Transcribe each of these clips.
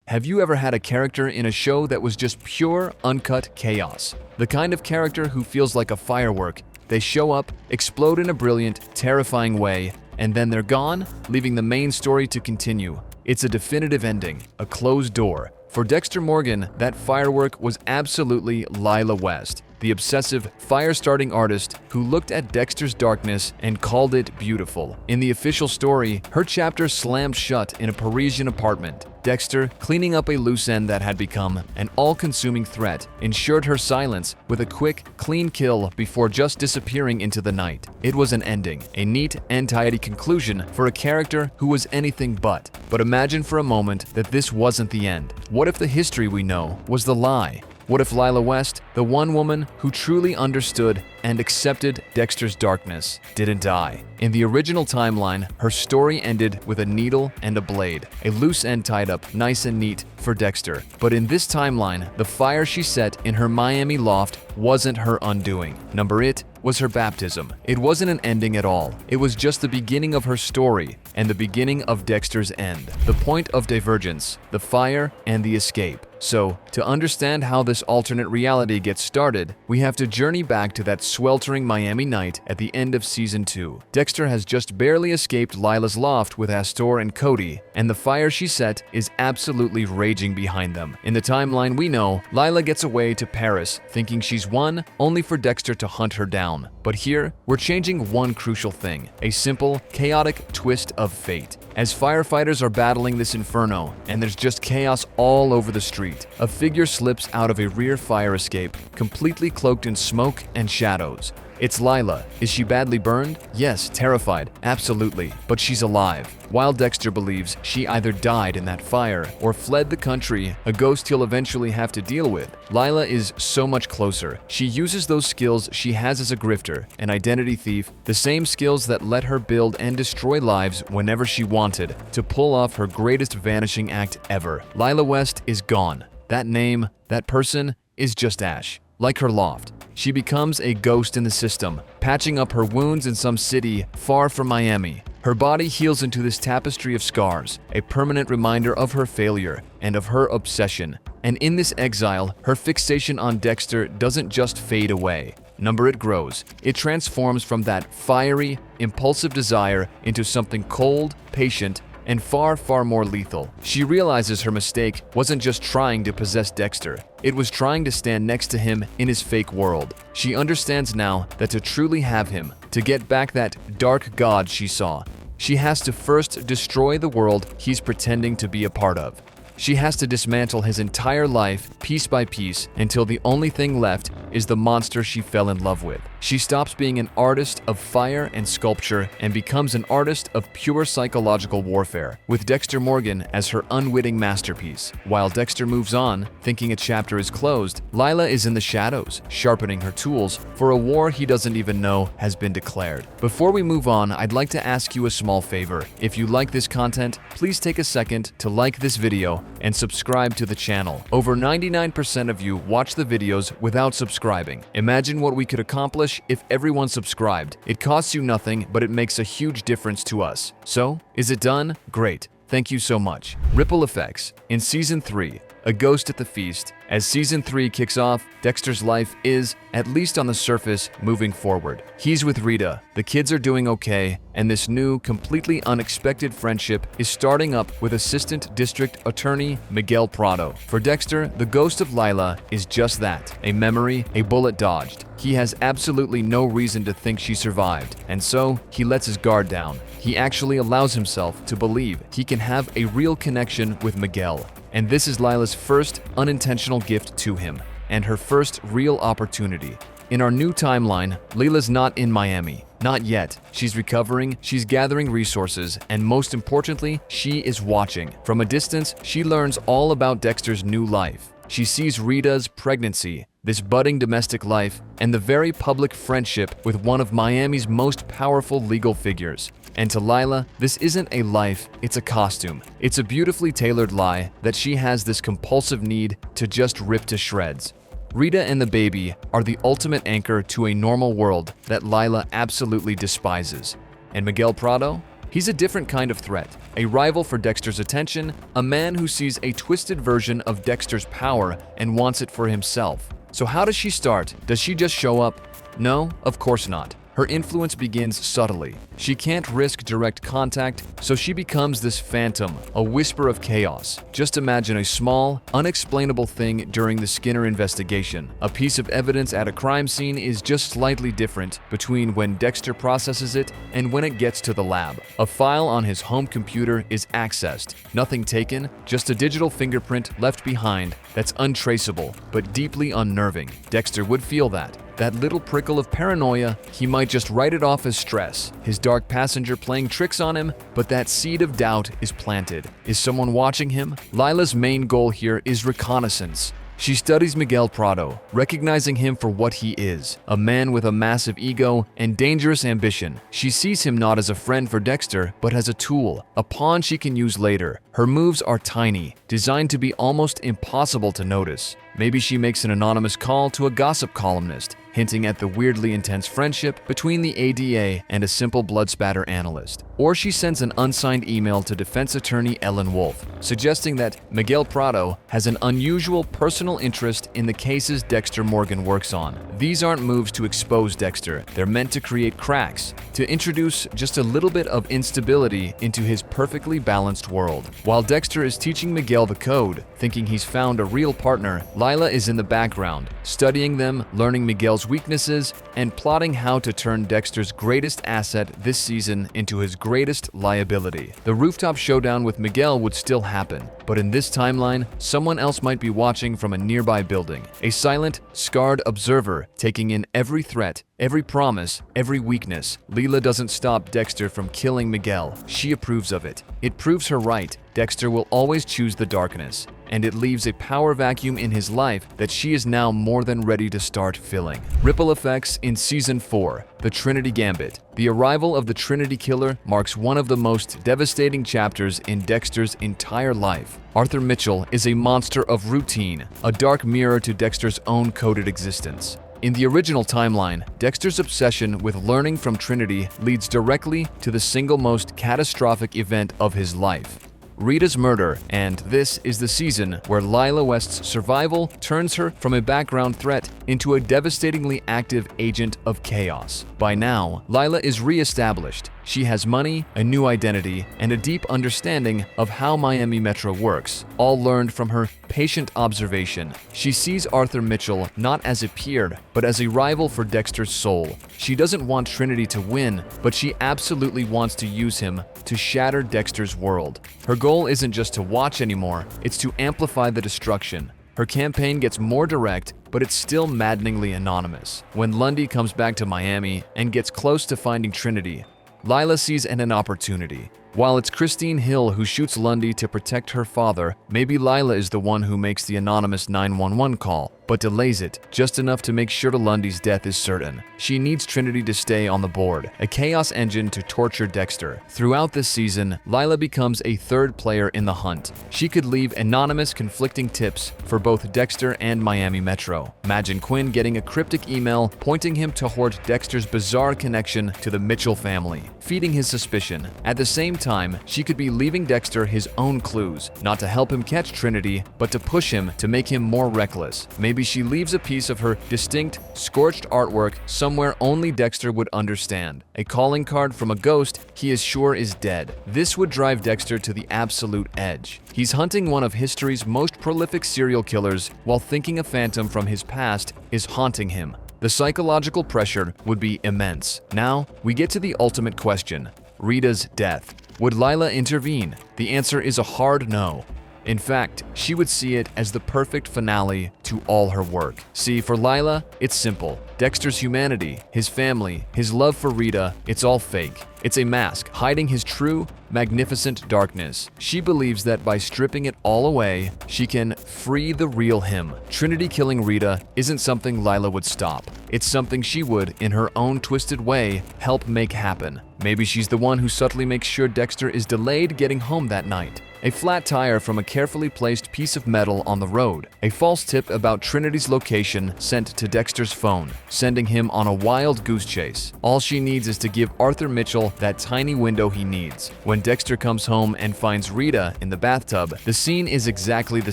Have you ever had a character in a show that was just pure, uncut chaos? The kind of character who feels like a firework. They show up, explode in a brilliant, terrifying way, and then they're gone, leaving the main story to continue. It's a definitive ending, a closed door. For Dexter Morgan, that firework was absolutely Lila West, the obsessive, fire-starting artist who looked at Dexter's darkness and called it beautiful. In the official story, her chapter slammed shut in a Parisian apartment. Dexter, cleaning up a loose end that had become an all-consuming threat, ensured her silence with a quick, clean kill before just disappearing into the night. It was an ending, a neat and tidy conclusion for a character who was anything but. But imagine for a moment that this wasn't the end. What if the history we know was the lie? What if Lila West, the one woman who truly understood and accepted Dexter's darkness, didn't die? In the original timeline, her story ended with a needle and a blade, a loose end tied up nice and neat for Dexter. But in this timeline, the fire she set in her Miami loft wasn't her undoing. It was her baptism. It wasn't an ending at all. It was just the beginning of her story and the beginning of Dexter's end. The point of divergence, the fire, and the escape. So, to understand how this alternate reality gets started, we have to journey back to that sweltering Miami night at the end of Season 2. Dexter has just barely escaped Lila's loft with Astor and Cody, and the fire she set is absolutely raging behind them. In the timeline we know, Lila gets away to Paris, thinking she's won, only for Dexter to hunt her down. But here, we're changing one crucial thing, a simple, chaotic twist of fate. As firefighters are battling this inferno, and there's just chaos all over the street, a figure slips out of a rear fire escape, completely cloaked in smoke and shadows. It's Lila. Is she badly burned? Yes, terrified, absolutely, but she's alive. While Dexter believes she either died in that fire or fled the country, a ghost he'll eventually have to deal with, Lila is so much closer. She uses those skills she has as a grifter, an identity thief, the same skills that let her build and destroy lives whenever she wanted, to pull off her greatest vanishing act ever. Lila West is gone. That name, that person, is just ash. Like her loft, she becomes a ghost in the system, patching up her wounds in some city far from Miami. Her body heals into this tapestry of scars, a permanent reminder of her failure and of her obsession. And in this exile, her fixation on Dexter doesn't just fade away. It grows. It transforms from that fiery, impulsive desire into something cold, patient, and far, far more lethal. She realizes her mistake wasn't just trying to possess Dexter. It was trying to stand next to him in his fake world. She understands now that to truly have him, to get back that dark god she saw, she has to first destroy the world he's pretending to be a part of. She has to dismantle his entire life piece by piece until the only thing left is the monster she fell in love with. She stops being an artist of fire and sculpture and becomes an artist of pure psychological warfare, with Dexter Morgan as her unwitting masterpiece. While Dexter moves on, thinking a chapter is closed, Lila is in the shadows, sharpening her tools for a war he doesn't even know has been declared. Before we move on, I'd like to ask you a small favor. If you like this content, please take a second to like this video and subscribe to the channel. Over 99% of you watch the videos without subscribing. Imagine what we could accomplish if everyone subscribed. It costs you nothing, but it makes a huge difference to us. So, is it done? Great. Thank you so much. Ripple effects. In Season 3, A Ghost at the Feast. As Season 3 kicks off, Dexter's life is, at least on the surface, moving forward. He's with Rita, the kids are doing okay, and this new, completely unexpected friendship is starting up with Assistant District Attorney Miguel Prado. For Dexter, the ghost of Lila is just that, a memory, a bullet dodged. He has absolutely no reason to think she survived, and so he lets his guard down. He actually allows himself to believe he can have a real connection with Miguel. And this is Lila's first unintentional gift to him, and her first real opportunity. In our new timeline, Lila's not in Miami. Not yet. She's recovering, she's gathering resources, and most importantly, she is watching. From a distance, she learns all about Dexter's new life. She sees Rita's pregnancy, this budding domestic life, and the very public friendship with one of Miami's most powerful legal figures. And to Lila, this isn't a life, it's a costume. It's a beautifully tailored lie that she has this compulsive need to just rip to shreds. Rita and the baby are the ultimate anchor to a normal world that Lila absolutely despises. And Miguel Prado? He's a different kind of threat, a rival for Dexter's attention, a man who sees a twisted version of Dexter's power and wants it for himself. So how does she start? Does she just show up? No, of course not. Her influence begins subtly. She can't risk direct contact, so she becomes this phantom, a whisper of chaos. Just imagine a small, unexplainable thing during the Skinner investigation. A piece of evidence at a crime scene is just slightly different between when Dexter processes it and when it gets to the lab. A file on his home computer is accessed. Nothing taken, just a digital fingerprint left behind that's untraceable, but deeply unnerving. Dexter would feel that. That little prickle of paranoia, he might just write it off as stress, his dark passenger playing tricks on him, but that seed of doubt is planted. Is someone watching him? Lila's main goal here is reconnaissance. She studies Miguel Prado, recognizing him for what he is, a man with a massive ego and dangerous ambition. She sees him not as a friend for Dexter, but as a tool, a pawn she can use later. Her moves are tiny, designed to be almost impossible to notice. Maybe she makes an anonymous call to a gossip columnist, hinting at the weirdly intense friendship between the ADA and a simple blood spatter analyst. Or she sends an unsigned email to defense attorney Ellen Wolf, suggesting that Miguel Prado has an unusual personal interest in the cases Dexter Morgan works on. These aren't moves to expose Dexter, they're meant to create cracks, to introduce just a little bit of instability into his perfectly balanced world. While Dexter is teaching Miguel the code, thinking he's found a real partner, Lila is in the background, studying them, learning Miguel's weaknesses, and plotting how to turn Dexter's greatest asset this season into his greatest liability. The rooftop showdown with Miguel would still happen, but in this timeline, someone else might be watching from a nearby building, a silent, scarred observer taking in every threat, every promise, every weakness. Lila doesn't stop Dexter from killing Miguel. She approves of it. It proves her right. Dexter will always choose the darkness, and it leaves a power vacuum in his life that she is now more than ready to start filling. Ripple effects in Season 4, The Trinity Gambit. The arrival of the Trinity Killer marks one of the most devastating chapters in Dexter's entire life. Arthur Mitchell is a monster of routine, a dark mirror to Dexter's own coded existence. In the original timeline, Dexter's obsession with learning from Trinity leads directly to the single most catastrophic event of his life: Rita's murder, and this is the season where Lila West's survival turns her from a background threat into a devastatingly active agent of chaos. By now, Lila is re-established. She has money, a new identity, and a deep understanding of how Miami Metro works, all learned from her patient observation. She sees Arthur Mitchell not as a peer, but as a rival for Dexter's soul. She doesn't want Trinity to win, but she absolutely wants to use him to shatter Dexter's world. Her goal isn't just to watch anymore, it's to amplify the destruction. Her campaign gets more direct, but it's still maddeningly anonymous. When Lundy comes back to Miami and gets close to finding Trinity, Lila sees an opportunity. While it's Christine Hill who shoots Lundy to protect her father, maybe Lila is the one who makes the anonymous 911 call, but delays it just enough to make sure Lundy's death is certain. She needs Trinity to stay on the board, a chaos engine to torture Dexter. Throughout this season, Lila becomes a third player in the hunt. She could leave anonymous conflicting tips for both Dexter and Miami Metro. Imagine Quinn getting a cryptic email pointing him toward Dexter's bizarre connection to the Mitchell family, feeding his suspicion. At the same time, she could be leaving Dexter his own clues, not to help him catch Trinity, but to push him to make him more reckless. Maybe she leaves a piece of her distinct, scorched artwork somewhere only Dexter would understand. A calling card from a ghost he is sure is dead. This would drive Dexter to the absolute edge. He's hunting one of history's most prolific serial killers while thinking a phantom from his past is haunting him. The psychological pressure would be immense. Now, we get to the ultimate question: Rita's death. Would Lila intervene? The answer is a hard no. In fact, she would see it as the perfect finale to all her work. See, for Lila, it's simple. Dexter's humanity, his family, his love for Rita, it's all fake. It's a mask hiding his true, magnificent darkness. She believes that by stripping it all away, she can free the real him. Trinity killing Rita isn't something Lila would stop. It's something she would, in her own twisted way, help make happen. Maybe she's the one who subtly makes sure Dexter is delayed getting home that night. a flat tire from a carefully placed piece of metal on the road, a false tip about Trinity's location sent to Dexter's phone, sending him on a wild goose chase. All she needs is to give Arthur Mitchell that tiny window he needs. When Dexter comes home and finds Rita in the bathtub, the scene is exactly the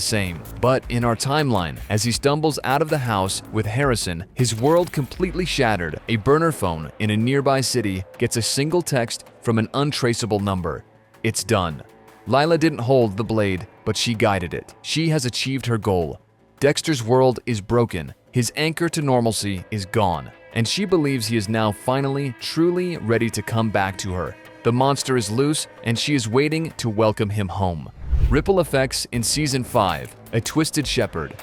same. But in our timeline, as he stumbles out of the house with Harrison, his world completely shattered. A burner phone in a nearby city gets a single text from an untraceable number. It's done. Lila didn't hold the blade, but she guided it. She has achieved her goal. Dexter's world is broken. His anchor to normalcy is gone, and she believes he is now finally, truly ready to come back to her. The monster is loose, and she is waiting to welcome him home. Ripple effects in Season 5, A Twisted Shepherd.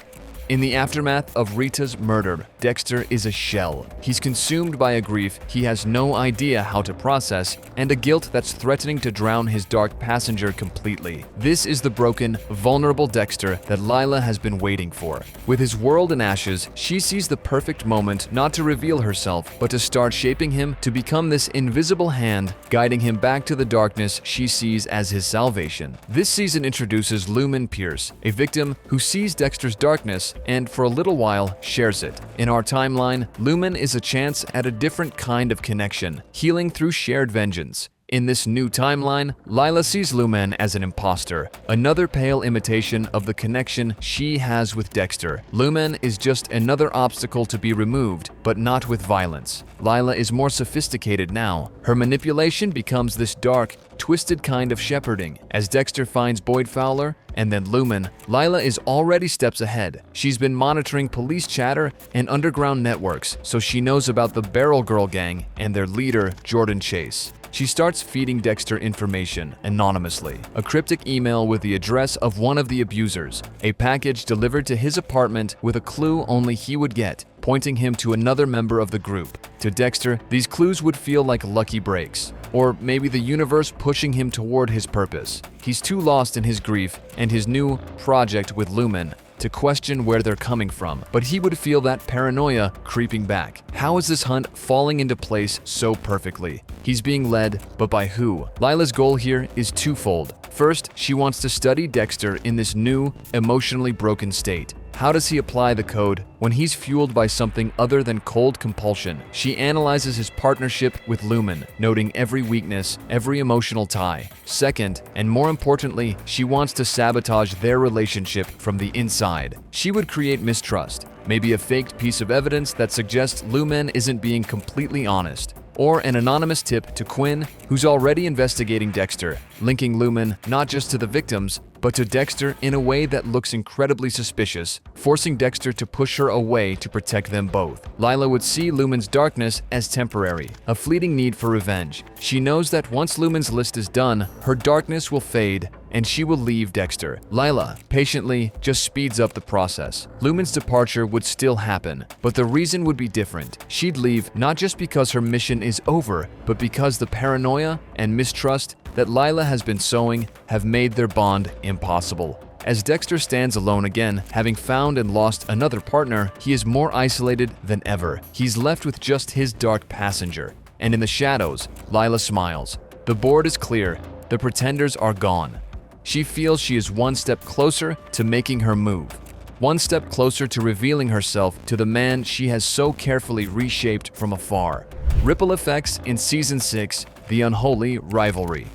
In the aftermath of Rita's murder, Dexter is a shell. He's consumed by a grief he has no idea how to process and a guilt that's threatening to drown his dark passenger completely. This is the broken, vulnerable Dexter that Lila has been waiting for. With his world in ashes, she sees the perfect moment not to reveal herself, but to start shaping him to become this invisible hand, guiding him back to the darkness she sees as his salvation. This season introduces Lumen Pierce, a victim who sees Dexter's darkness and for a little while shares it. In our timeline, Lumen is a chance at a different kind of connection, healing through shared vengeance. In this new timeline, Lila sees Lumen as an imposter, another pale imitation of the connection she has with Dexter. Lumen is just another obstacle to be removed, but not with violence. Lila is more sophisticated now. Her manipulation becomes this dark, twisted kind of shepherding. As Dexter finds Boyd Fowler and then Lumen, Lila is already steps ahead. She's been monitoring police chatter and underground networks, so she knows about the Barrel Girl gang and their leader, Jordan Chase. She starts feeding Dexter information anonymously. A cryptic email with the address of one of the abusers, a package delivered to his apartment with a clue only he would get, pointing him to another member of the group. To Dexter, these clues would feel like lucky breaks, or maybe the universe pushing him toward his purpose. He's too lost in his grief and his new project with Lumen to question where they're coming from, but he would feel that paranoia creeping back. How is this hunt falling into place so perfectly? He's being led, but by who? Lila's goal here is twofold. First, she wants to study Dexter in this new, emotionally broken state. How does he apply the code when he's fueled by something other than cold compulsion? She analyzes his partnership with Lumen, noting every weakness, every emotional tie. Second, and more importantly, she wants to sabotage their relationship from the inside. She would create mistrust, maybe a faked piece of evidence that suggests Lumen isn't being completely honest, or an anonymous tip to Quinn, who's already investigating Dexter, linking Lumen not just to the victims, but to Dexter in a way that looks incredibly suspicious, forcing Dexter to push her away to protect them both. Lila would see Lumen's darkness as temporary, a fleeting need for revenge. She knows that once Lumen's list is done, her darkness will fade and she will leave Dexter. Lila, patiently, just speeds up the process. Lumen's departure would still happen, but the reason would be different. She'd leave not just because her mission is over, but because the paranoia and mistrust that Lila has been sowing have made their bond impossible. As Dexter stands alone again, having found and lost another partner, he is more isolated than ever. He's left with just his dark passenger. And in the shadows, Lila smiles. The board is clear. The pretenders are gone. She feels she is one step closer to making her move. One step closer to revealing herself to the man she has so carefully reshaped from afar. Ripple effects in Season 6, The Unholy Rivalry.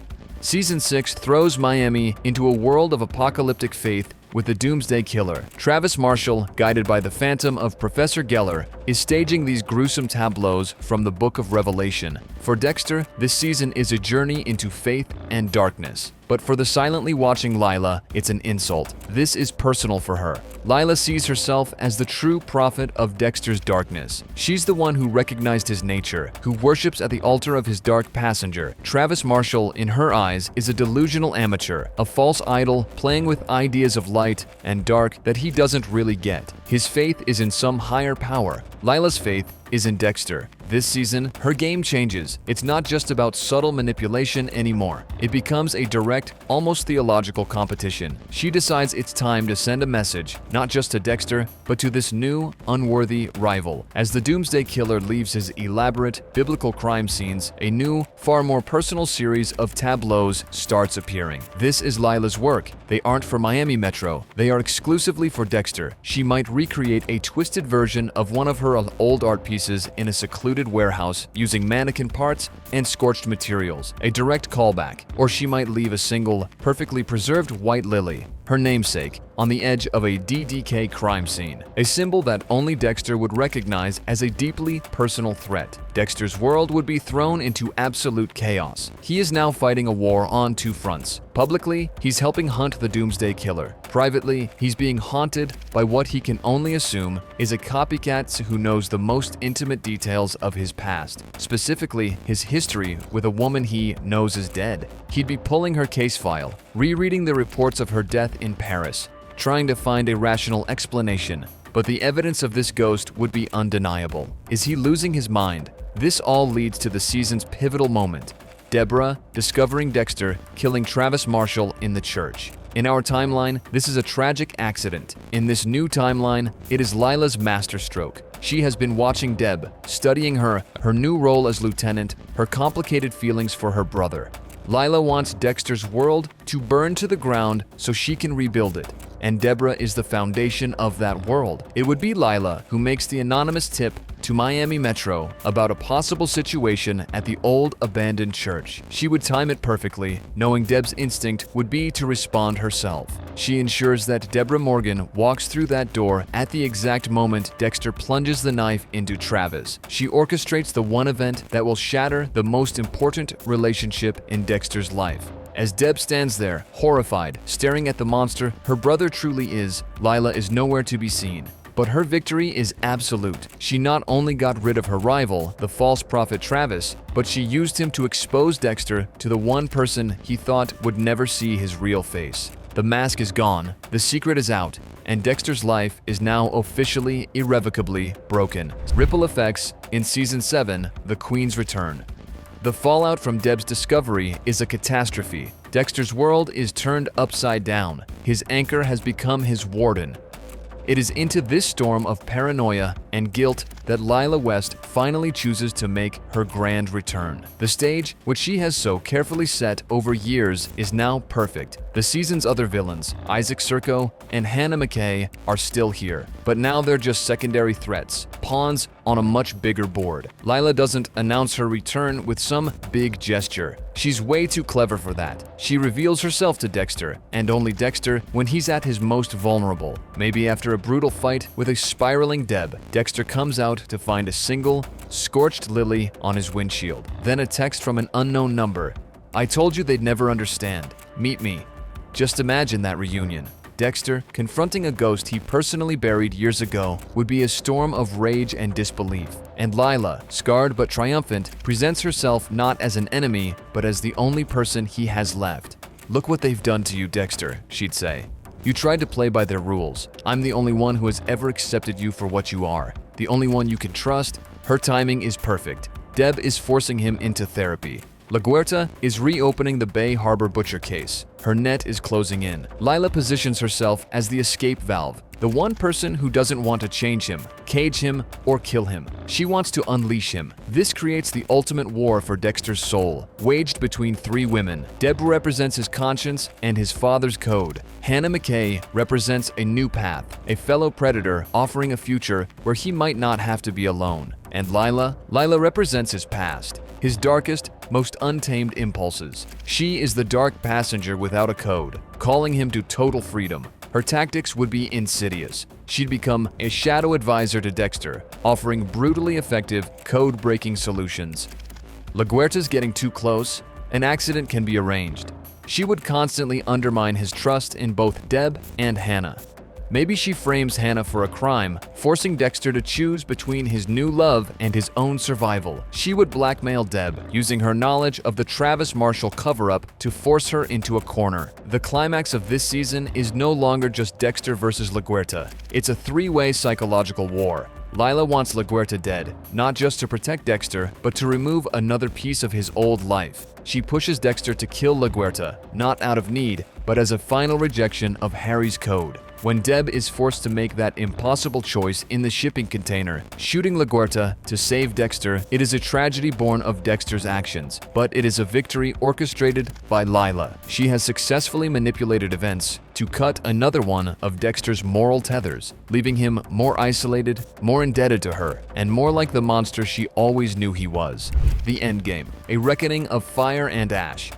Season 6 throws Miami into a world of apocalyptic faith with the Doomsday Killer. Travis Marshall, guided by the phantom of Professor Geller, is staging these gruesome tableaus from the Book of Revelation. For Dexter, this season is a journey into faith and darkness. But for the silently watching Lila, it's an insult. This is personal for her. Lila sees herself as the true prophet of Dexter's darkness. She's the one who recognized his nature, who worships at the altar of his dark passenger. Travis Marshall, in her eyes, is a delusional amateur, a false idol playing with ideas of light and dark that he doesn't really get. His faith is in some higher power. Lila's faith is in Dexter. This season, her game changes. It's not just about subtle manipulation anymore. It becomes a direct, almost theological competition. She decides it's time to send a message, not just to Dexter, but to this new, unworthy rival. As the Doomsday Killer leaves his elaborate, biblical crime scenes, a new, far more personal series of tableaus starts appearing. This is Lila's work. They aren't for Miami Metro. They are exclusively for Dexter. She might recreate a twisted version of one of her old art pieces in a secluded warehouse using mannequin parts and scorched materials, a direct callback. Or she might leave a single, perfectly preserved white lily, her namesake, on the edge of a DDK crime scene, a symbol that only Dexter would recognize as a deeply personal threat. Dexter's world would be thrown into absolute chaos. He is now fighting a war on two fronts. Publicly, he's helping hunt the Doomsday Killer. Privately, he's being haunted by what he can only assume is a copycat who knows the most intimate details of his past, specifically his history with a woman he knows is dead. He'd be pulling her case file, rereading the reports of her death in Paris, trying to find a rational explanation. But the evidence of this ghost would be undeniable. Is he losing his mind? This all leads to the season's pivotal moment. Deborah discovering Dexter killing Travis Marshall in the church. In our timeline, this is a tragic accident. In this new timeline, it is Lila's masterstroke. She has been watching Deb, studying her new role as lieutenant, her complicated feelings for her brother. Lila wants Dexter's world to burn to the ground so she can rebuild it, and Deborah is the foundation of that world. It would be Lila who makes the anonymous tip to Miami Metro about a possible situation at the old abandoned church. She would time it perfectly, knowing Deb's instinct would be to respond herself. She ensures that Dexter Morgan walks through that door at the exact moment Dexter plunges the knife into Travis. She orchestrates the one event that will shatter the most important relationship in Dexter's life. As Deb stands there, horrified, staring at the monster her brother truly is, Lila is nowhere to be seen. But her victory is absolute. She not only got rid of her rival, the false prophet Travis, but she used him to expose Dexter to the one person he thought would never see his real face. The mask is gone, the secret is out, and Dexter's life is now officially, irrevocably broken. Ripple effects in Season 7, The Queen's Return. The fallout from Deb's discovery is a catastrophe. Dexter's world is turned upside down. His anchor has become his warden. It is into this storm of paranoia and guilt that Lila West finally chooses to make her grand return. The stage, which she has so carefully set over years, is now perfect. The season's other villains, Isaac Serco and Hannah McKay, are still here, but now they're just secondary threats, pawns on a much bigger board. Lila doesn't announce her return with some big gesture. She's way too clever for that. She reveals herself to Dexter, and only Dexter, when he's at his most vulnerable. Maybe after a brutal fight with a spiraling Deb, Dexter comes out to find a single, scorched lily on his windshield. Then a text from an unknown number. "I told you they'd never understand. Meet me." Just imagine that reunion. Dexter, confronting a ghost he personally buried years ago, would be a storm of rage and disbelief. And Lila, scarred but triumphant, presents herself not as an enemy, but as the only person he has left. "Look what they've done to you, Dexter," she'd say. "You tried to play by their rules. I'm the only one who has ever accepted you for what you are. The only one you can trust." Her timing is perfect. Deb is forcing him into therapy. LaGuerta is reopening the Bay Harbor butcher case. Her net is closing in. Lila positions herself as the escape valve, the one person who doesn't want to change him, cage him, or kill him. She wants to unleash him. This creates the ultimate war for Dexter's soul, waged between three women. Deb represents his conscience and his father's code. Hannah McKay represents a new path, a fellow predator offering a future where he might not have to be alone. And Lila represents his past, his darkest, most untamed impulses. She is the dark passenger without a code, calling him to total freedom. Her tactics would be insidious. She'd become a shadow advisor to Dexter, offering brutally effective, code-breaking solutions. LaGuerta's getting too close. An accident can be arranged. She would constantly undermine his trust in both Deb and Hannah. Maybe she frames Hannah for a crime, forcing Dexter to choose between his new love and his own survival. She would blackmail Deb, using her knowledge of the Travis Marshall cover-up to force her into a corner. The climax of this season is no longer just Dexter versus LaGuerta. It's a three-way psychological war. Lila wants LaGuerta dead, not just to protect Dexter, but to remove another piece of his old life. She pushes Dexter to kill LaGuerta, not out of need, but as a final rejection of Harry's code. When Deb is forced to make that impossible choice in the shipping container, shooting LaGuerta to save Dexter, it is a tragedy born of Dexter's actions, but it is a victory orchestrated by Lila. She has successfully manipulated events to cut another one of Dexter's moral tethers, leaving him more isolated, more indebted to her, and more like the monster she always knew he was. The Endgame, a reckoning of fire and ash.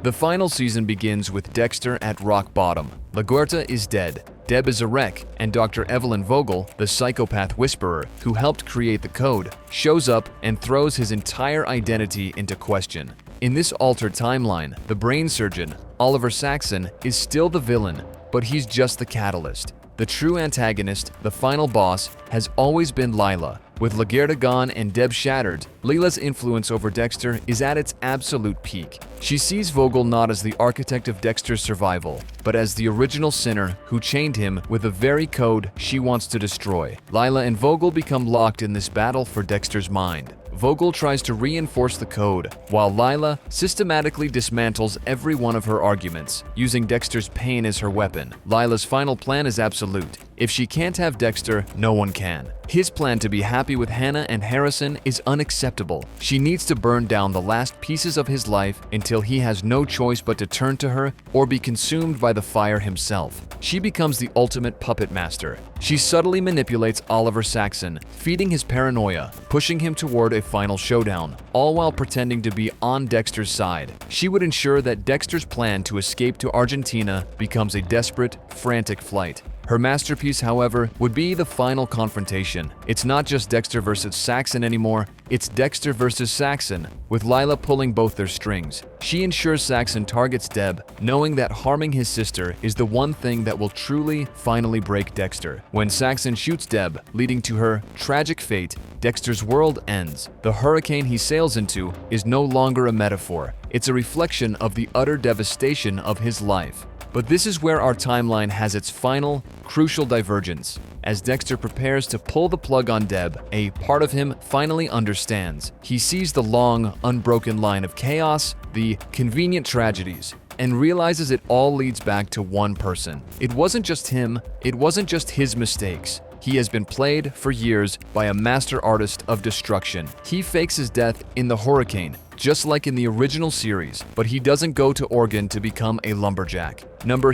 The final season begins with Dexter at rock bottom. LaGuerta is dead, Deb is a wreck, and Dr. Evelyn Vogel, the psychopath whisperer who helped create the code, shows up and throws his entire identity into question. In this altered timeline, the brain surgeon, Oliver Saxon, is still the villain, but he's just the catalyst. The true antagonist, the final boss, has always been Lila. With LaGuerta gone and Deb shattered, Lila's influence over Dexter is at its absolute peak. She sees Vogel not as the architect of Dexter's survival, but as the original sinner who chained him with the very code she wants to destroy. Lila and Vogel become locked in this battle for Dexter's mind. Vogel tries to reinforce the code, while Lila systematically dismantles every one of her arguments, using Dexter's pain as her weapon. Lila's final plan is absolute. If she can't have Dexter, no one can. His plan to be happy with Hannah and Harrison is unacceptable. She needs to burn down the last pieces of his life until he has no choice but to turn to her or be consumed by the fire himself. She becomes the ultimate puppet master. She subtly manipulates Oliver Saxon, feeding his paranoia, pushing him toward a final showdown, all while pretending to be on Dexter's side. She would ensure that Dexter's plan to escape to Argentina becomes a desperate, frantic flight. Her masterpiece, however, would be the final confrontation. It's not just Dexter versus Saxon anymore, it's Dexter versus Saxon, with Lila pulling both their strings. She ensures Saxon targets Deb, knowing that harming his sister is the one thing that will truly, finally break Dexter. When Saxon shoots Deb, leading to her tragic fate, Dexter's world ends. The hurricane he sails into is no longer a metaphor. It's a reflection of the utter devastation of his life. But this is where our timeline has its final, crucial divergence. As Dexter prepares to pull the plug on Deb, a part of him finally understands. He sees the long, unbroken line of chaos, the convenient tragedies, and realizes it all leads back to one person. It wasn't just him, it wasn't just his mistakes. He has been played for years by a master artist of destruction. He fakes his death in the hurricane, just like in the original series, but he doesn't go to Oregon to become a lumberjack.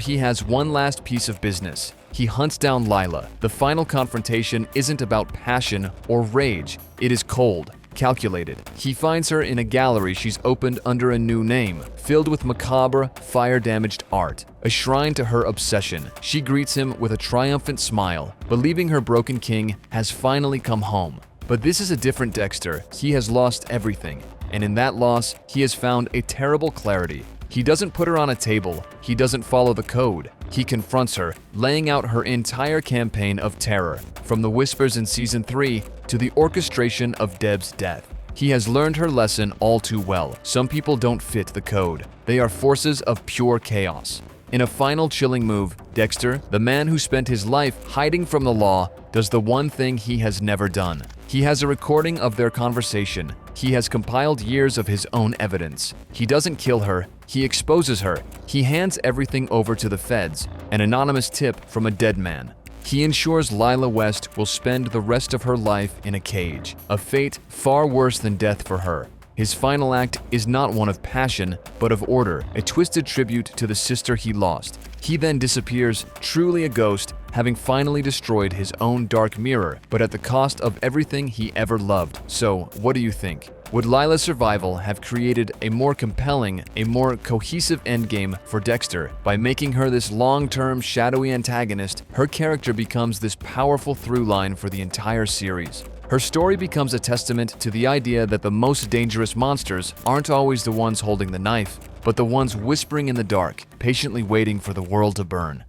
He has one last piece of business. He hunts down Lila. The final confrontation isn't about passion or rage. It is cold, calculated. He finds her in a gallery she's opened under a new name, filled with macabre, fire-damaged art, a shrine to her obsession. She greets him with a triumphant smile, believing her broken king has finally come home. But this is a different Dexter. He has lost everything, and in that loss, he has found a terrible clarity. He doesn't put her on a table, he doesn't follow the code. He confronts her, laying out her entire campaign of terror, from the whispers in Season 3 to the orchestration of Deb's death. He has learned her lesson all too well. Some people don't fit the code. They are forces of pure chaos. In a final chilling move, Dexter, the man who spent his life hiding from the law, does the one thing he has never done. He has a recording of their conversation. He has compiled years of his own evidence. He doesn't kill her, he exposes her. He hands everything over to the feds, an anonymous tip from a dead man. He ensures Lila West will spend the rest of her life in a cage, a fate far worse than death for her. His final act is not one of passion, but of order, a twisted tribute to the sister he lost. He then disappears, truly a ghost, having finally destroyed his own dark mirror, but at the cost of everything he ever loved. So, what do you think? Would Lila's survival have created a more compelling, a more cohesive endgame for Dexter? By making her this long-term, shadowy antagonist, her character becomes this powerful through line for the entire series. Her story becomes a testament to the idea that the most dangerous monsters aren't always the ones holding the knife, but the ones whispering in the dark, patiently waiting for the world to burn.